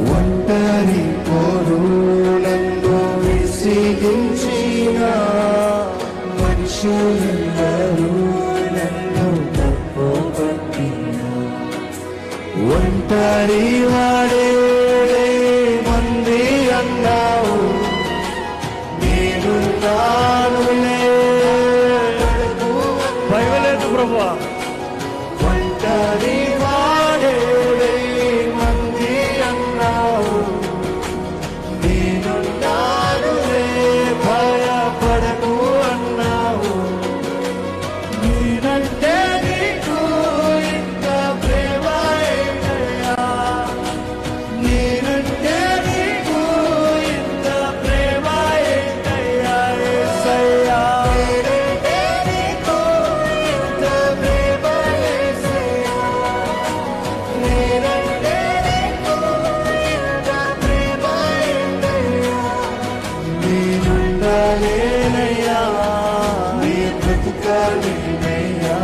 ఒంటరి పోరు నన్ను విసిగించిన మనుషులందరూ నన్ను తప్పుపట్టిన ఒంటరి వాడే మంది అన్నావు నేను నానులే భయలేదు ప్రభువా ఒంటరి వాడే మంది అన్నావు నేను నానులే భయపడకు అన్నావు నేనంటే నీకు ఇంత ప్రేమ ఏంటయ్యా నేనంటే నీకు ఇంత ప్రేమ ఏంటయ్యా యేసయ్యా నేనంటే నీకు ఇంత ప్రేమ యేసయ్యా నేనంటే నీకు ఇంత ప్రేమ ఏంటయ్యా నేనుండాలేనయ్యా నీ బ్రతుకాలేనయ్యా